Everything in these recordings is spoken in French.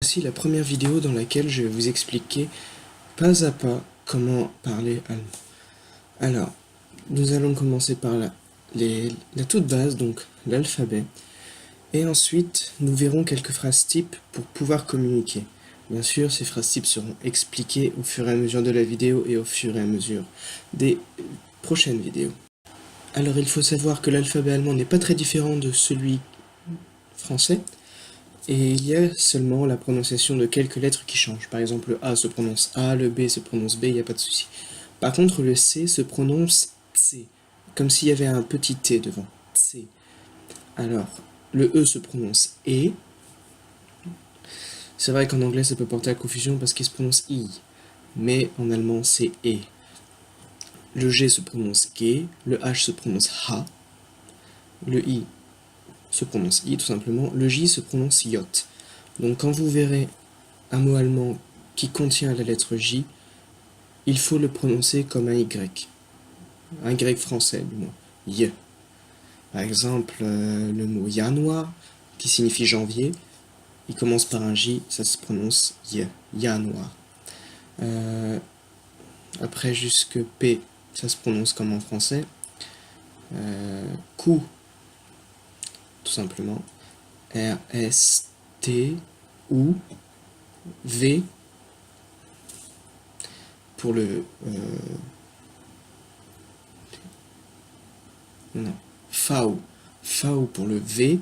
Voici la première vidéo dans laquelle je vais vous expliquer pas à pas comment parler allemand. Alors, nous allons commencer par la toute base, donc l'alphabet, et ensuite nous verrons quelques phrases types pour pouvoir communiquer. Bien sûr, ces phrases types seront expliquées au fur et à mesure de la vidéo et au fur et à mesure des prochaines vidéos. Alors, il faut savoir que l'alphabet allemand n'est pas très différent de celui français, et il y a seulement la prononciation de quelques lettres qui changent. Par exemple, le A se prononce A, le B se prononce B, il n'y a pas de souci. Par contre, le C se prononce C, comme s'il y avait un petit T devant. C. Alors, le E se prononce E. C'est vrai qu'en anglais, ça peut porter à confusion parce qu'il se prononce I, mais en allemand, c'est E. Le G se prononce G, le H se prononce H, le I se prononce I tout simplement, le J se prononce J. Donc quand vous verrez un mot allemand qui contient la lettre J, il faut le prononcer comme un Y. Un Y français, du moins. Y. Par exemple, le mot Januar, qui signifie janvier, il commence par un J, ça se prononce Y. Januar. Après, jusque P, ça se prononce comme en français. Q, tout simplement. R, S, T, U, V, pour le... non. V. V pour le V,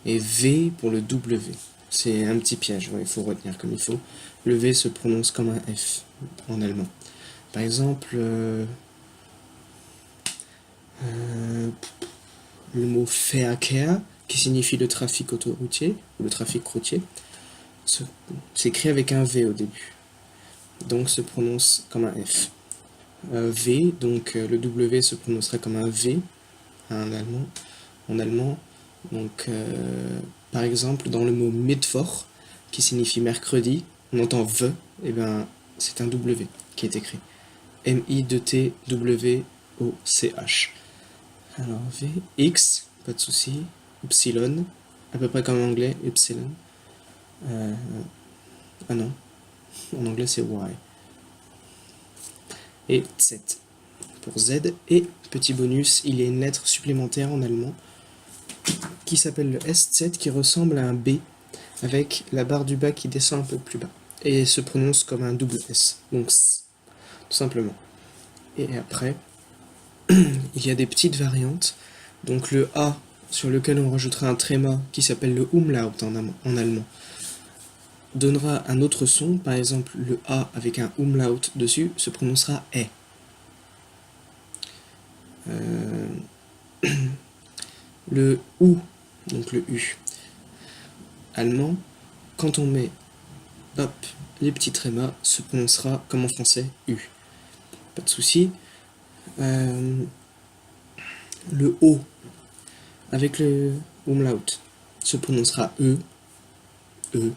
et V pour le W. C'est un petit piège, il faut retenir comme il faut. Le V se prononce comme un F en allemand. Par exemple, le mot Verkehr, qui signifie le trafic autoroutier, ou le trafic routier, s'écrit avec un V au début. Donc se prononce comme un F. V, donc le W se prononcera comme un V en allemand. Donc, par exemple, dans le mot Mittwoch, qui signifie mercredi, on entend V, et bien c'est un W qui est écrit. M-I-T-W-O-C-H. Alors V, X, pas de souci, Y, à peu près comme en anglais, Y. Ah non, en anglais c'est Y. Et Z pour Z. Et petit bonus, il y a une lettre supplémentaire en allemand qui s'appelle le SZ, qui ressemble à un B avec la barre du bas qui descend un peu plus bas et se prononce comme un double S, donc S, tout simplement. Et après, il y a des petites variantes. Donc le A, sur lequel on rajoutera un tréma qui s'appelle le Umlaut en allemand, donnera un autre son. Par exemple, le A avec un Umlaut dessus se prononcera E. Le OU, donc le U, allemand, quand on met hop, les petits trémas, se prononcera comme en français U. Pas de souci. Le O, avec le umlaut, se prononcera E, E,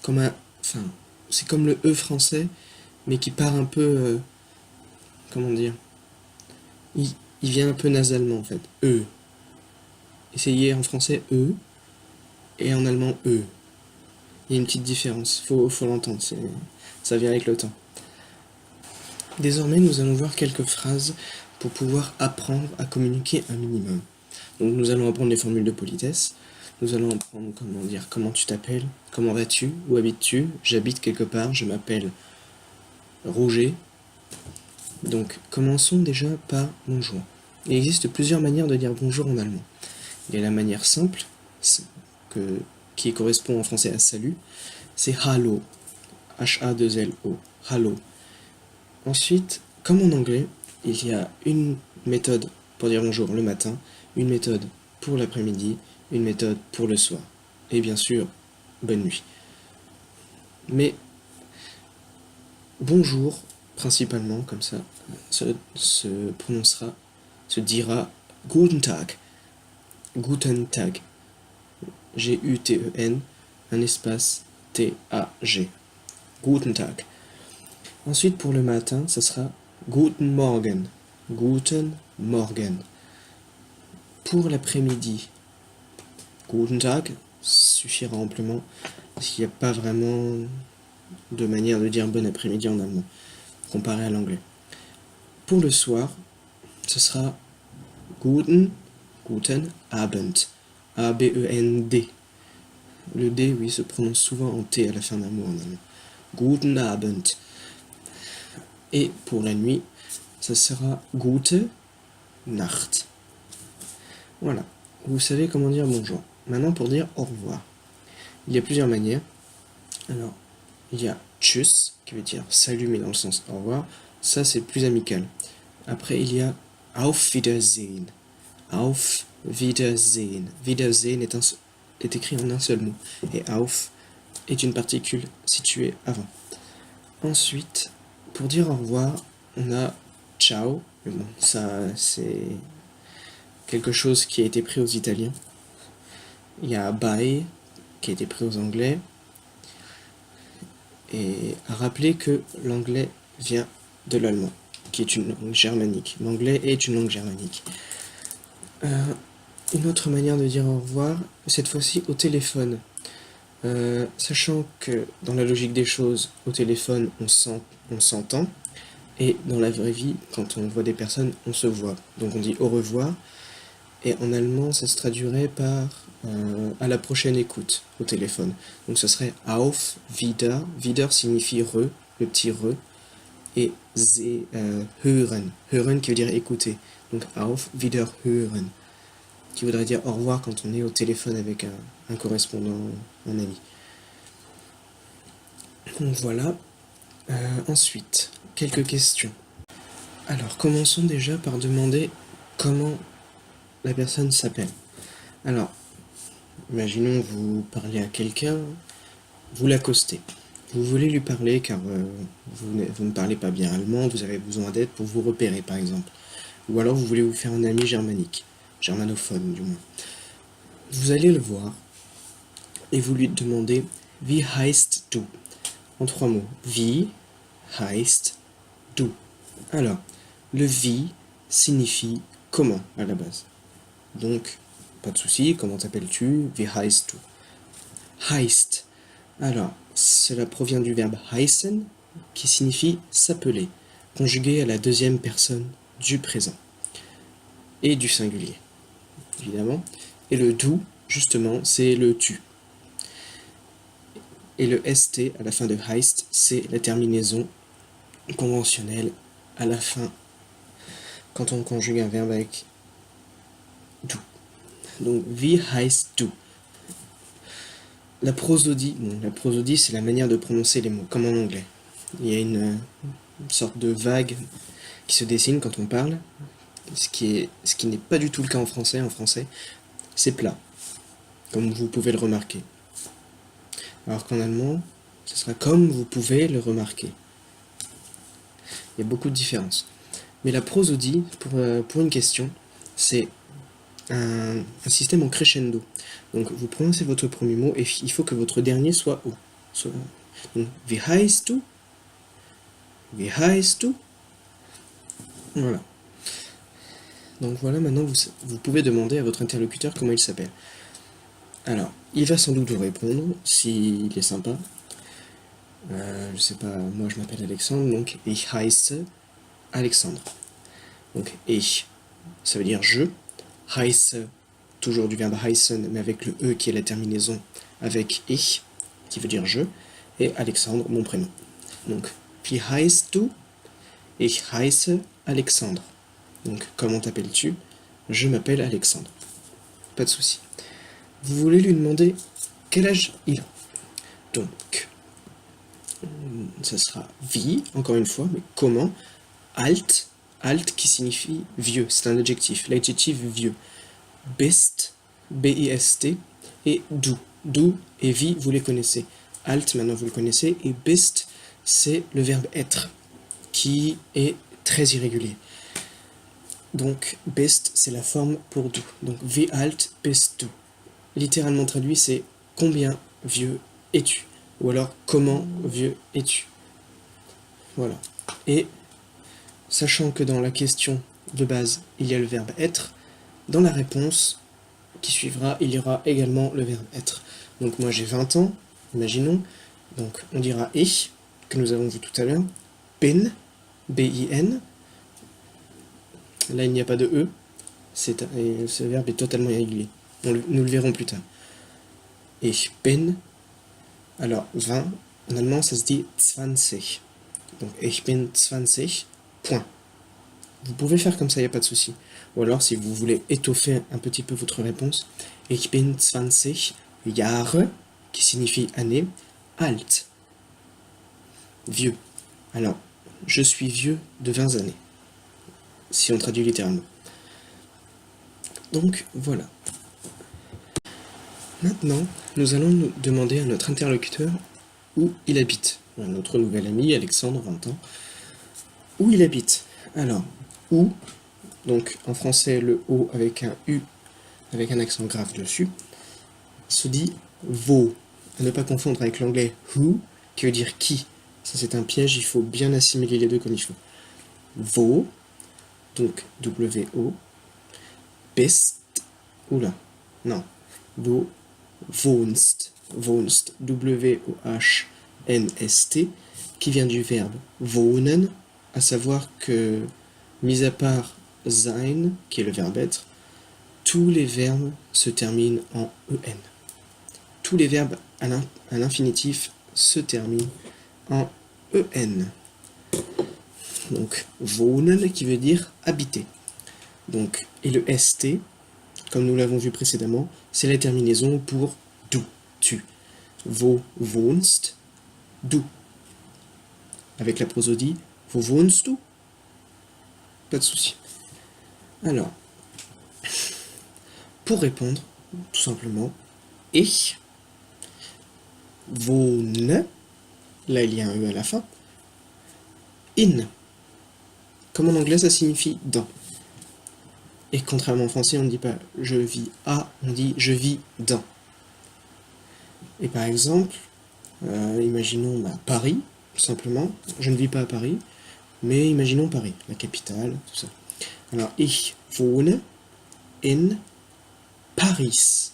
comme un, enfin, c'est comme le E français, mais qui part un peu, comment dire, il, il vient un peu nasalement en fait, E. Essayez en français E, et en allemand E. Il y a une petite différence, faut l'entendre, ça vient avec le temps. Désormais, nous allons voir quelques phrases pour pouvoir apprendre à communiquer un minimum. Donc nous allons apprendre les formules de politesse, nous allons apprendre comment dire comment tu t'appelles, comment vas-tu, où habites-tu, j'habite quelque part, je m'appelle Roger. Donc commençons déjà par bonjour. Il existe plusieurs manières de dire bonjour en allemand. Il y a la manière simple, qui correspond en français à salut, c'est hallo, H-A-2-L-O, hallo. Ensuite, comme en anglais, il y a une méthode pour dire bonjour le matin, une méthode pour l'après-midi, une méthode pour le soir. Et bien sûr, bonne nuit. Mais bonjour, principalement, comme ça, se prononcera, se dira Guten Tag. Guten Tag. G-U-T-E-N, un espace T-A-G. Guten Tag. Ensuite, pour le matin, ça sera Guten Morgen. Guten Morgen. Pour l'après-midi, Guten Tag suffira amplement. il n'y a pas vraiment de manière de dire bon après-midi en allemand, comparé à l'anglais. Pour le soir, ce sera guten Abend. A-B-E-N-D. Le D, oui, se prononce souvent en T à la fin d'un mot en allemand. Guten Abend. Et pour la nuit, ça sera gute Nacht. Voilà, vous savez comment dire bonjour. Maintenant, pour dire au revoir. Il y a plusieurs manières. Alors, il y a tschüss, qui veut dire salut, mais dans le sens au revoir. Ça, c'est plus amical. Après, il y a auf Wiedersehen. Auf Wiedersehen. Wiedersehen est écrit en un seul mot. Et auf est une particule située avant. Ensuite, pour dire au revoir, on a ciao. Mais bon, ça, c'est quelque chose qui a été pris aux Italiens. Il y a bye, qui a été pris aux Anglais. Et à rappeler que l'anglais vient de l'allemand, qui est une langue germanique. L'anglais est une langue germanique. Une autre manière de dire au revoir, cette fois-ci au téléphone. Sachant que dans la logique des choses, au téléphone, on s'entend, et dans la vraie vie, quand on voit des personnes, on se voit. Donc on dit au revoir, et en allemand, ça se traduirait par à la prochaine écoute au téléphone. Donc ce serait auf wieder. Wieder signifie re, le petit re, et hören. Hören qui veut dire écouter. Donc auf wieder hören, qui voudrait dire au revoir quand on est au téléphone avec un correspondant, un ami. Donc voilà. Ensuite, quelques questions. Alors, commençons déjà par demander comment la personne s'appelle. Alors, imaginons vous parlez à quelqu'un, vous l'accostez. Vous voulez lui parler car vous ne parlez pas bien allemand, vous avez besoin d'aide pour vous repérer par exemple. Ou alors vous voulez vous faire un ami germanique, germanophone du moins. Vous allez le voir et vous lui demandez « Wie heißt du ?» En 3 mots. « Wie heißt du ?» Alors, le « wie » signifie « comment » à la base. Donc, pas de souci, comment t'appelles-tu? Wie heißt du? Heißt. Alors, cela provient du verbe heißen, qui signifie s'appeler, conjugué à la deuxième personne du présent. Et du singulier, évidemment. Et le du, justement, c'est le tu. Et le st à la fin de heißt, c'est la terminaison conventionnelle à la fin, quand on conjugue un verbe avec du. Donc, wie heißt du? La prosodie, c'est la manière de prononcer les mots, comme en anglais. Il y a une sorte de vague qui se dessine quand on parle, ce qui n'est pas du tout le cas en français. En français, c'est plat, comme vous pouvez le remarquer. Alors qu'en allemand, ce sera comme vous pouvez le remarquer. Il y a beaucoup de différences. Mais la prosodie, pour une question, c'est un système en crescendo. Donc vous prononcez votre premier mot et il faut que votre dernier soit haut. Donc, wie heißt du? Wie heißt du? Voilà. Donc voilà, maintenant vous pouvez demander à votre interlocuteur comment il s'appelle. Alors, il va sans doute vous répondre, s'il est sympa. Je sais pas, moi je m'appelle Alexandre, donc ich heiße Alexandre. Donc ich, ça veut dire je. Heiße, toujours du verbe heißen, mais avec le E qui est la terminaison avec ich, qui veut dire je, et Alexandre, mon prénom. Donc, wie heißt du? Ich heiße Alexandre. Donc, comment t'appelles-tu? Je m'appelle Alexandre. Pas de souci. Vous voulez lui demander quel âge il a. Donc, ça sera wie, encore une fois, mais comment? Alt, alt qui signifie vieux, c'est un adjectif, l'adjectif vieux. Bist, B-I-S-T, et du. Du et wie, vous les connaissez. Alt, maintenant vous le connaissez, et bist, c'est le verbe être, qui est très irrégulier. Donc, bist, c'est la forme pour du. Donc, wie alt bist du. Littéralement traduit, c'est combien vieux es-tu? Ou alors, comment vieux es-tu? Voilà. Et, sachant que dans la question de base, il y a le verbe être, dans la réponse qui suivra, il y aura également le verbe être. Donc moi j'ai 20 ans, Imaginons, donc on dira ich, que nous avons vu tout à l'heure, bin, B-I-N, là il n'y a pas de E, et ce verbe est totalement irrégulier. Nous le verrons plus tard. Ich bin, alors 20, en allemand ça se dit 20. Donc ich bin 20, point. Vous pouvez faire comme ça, il n'y a pas de souci. Ou alors si vous voulez étoffer un petit peu votre réponse, ich bin 20 Jahre, qui signifie année, alt, vieux. Alors, je suis vieux de 20 années, si on traduit littéralement. Donc, voilà. Maintenant, nous allons nous demander à notre interlocuteur où il habite. Notre nouvel ami, Alexandre, 20 ans, où il habite. Alors, où, donc en français, le O avec un U, avec un accent grave dessus, se dit wo. À ne pas confondre avec l'anglais who, qui veut dire qui. Ça c'est un piège, il faut bien assimiler les deux comme il faut. Wo, donc W-O, bist, oula, non, wo wohnst, wohnst, W-O-H-N-S-T, qui vient du verbe wohnen, à savoir que, mis à part sein, qui est le verbe être, tous les verbes se terminent en en. Tous les verbes à l'infinitif se terminent en en. Donc, wohnen qui veut dire habiter. Donc, et le st, comme nous l'avons vu précédemment, c'est la terminaison pour du, tu. Wo wohnst du. Avec la prosodie, wo wohnst du? Pas de souci. Alors, pour répondre, tout simplement, ich wohne, là il y a un E à la fin, in. Comme en anglais, ça signifie dans. Et contrairement en français, on ne dit pas je vis à, on dit je vis dans. Et par exemple, imaginons Paris, tout simplement. Je ne vis pas à Paris, mais imaginons Paris, la capitale, tout ça. Alors, ich wohne in Paris.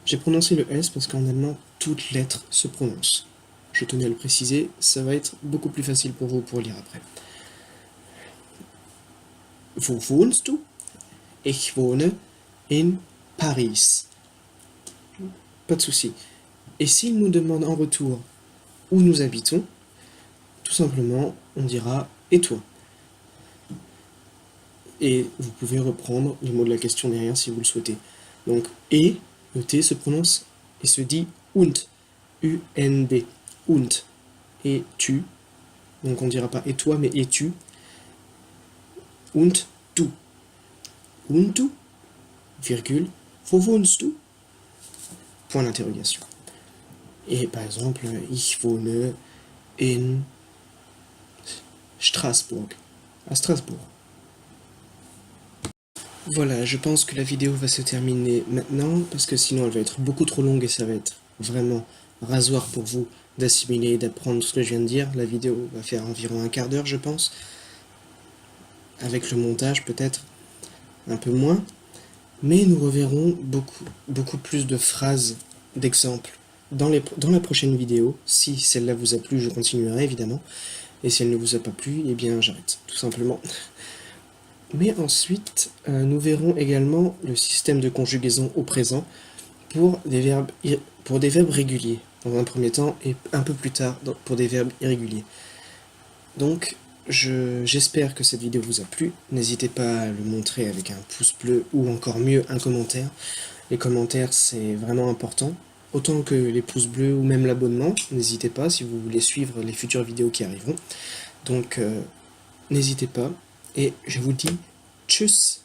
J'ai prononcé le S parce qu'en allemand, toute lettre se prononce. Je tenais à le préciser, ça va être beaucoup plus facile pour vous pour lire après. Wo wohnst du? Ich wohne in Paris. Pas de souci. Et s'il nous demande en retour où nous habitons, tout simplement, on dira « et toi ?» Et vous pouvez reprendre les mots de la question derrière si vous le souhaitez. Donc « et », le T se prononce et se dit « und », U-N-D, « und ». Et « tu », donc on ne dira pas « et toi », mais « et tu ». Und du. Und du, virgule, wo wohnst du? Point d'interrogation. Et par exemple, ich wohne in Strasbourg, à Strasbourg. Voilà, je pense que la vidéo va se terminer maintenant, parce que sinon elle va être beaucoup trop longue et ça va être vraiment rasoir pour vous d'assimiler et d'apprendre ce que je viens de dire. La vidéo va faire environ un quart d'heure, je pense. Avec le montage peut-être un peu moins, mais nous reverrons beaucoup plus de phrases, d'exemples dans la prochaine vidéo. Si celle-là vous a plu, je continuerai évidemment, et si elle ne vous a pas plu, eh bien j'arrête, tout simplement. Mais ensuite, nous verrons également le système de conjugaison au présent pour des verbes réguliers, dans un premier temps, et un peu plus tard pour des verbes irréguliers. Donc, j'espère que cette vidéo vous a plu. N'hésitez pas à le montrer avec un pouce bleu ou encore mieux un commentaire. Les commentaires c'est vraiment important, autant que les pouces bleus ou même l'abonnement. N'hésitez pas si vous voulez suivre les futures vidéos qui arriveront. Donc n'hésitez pas et je vous dis tchuss.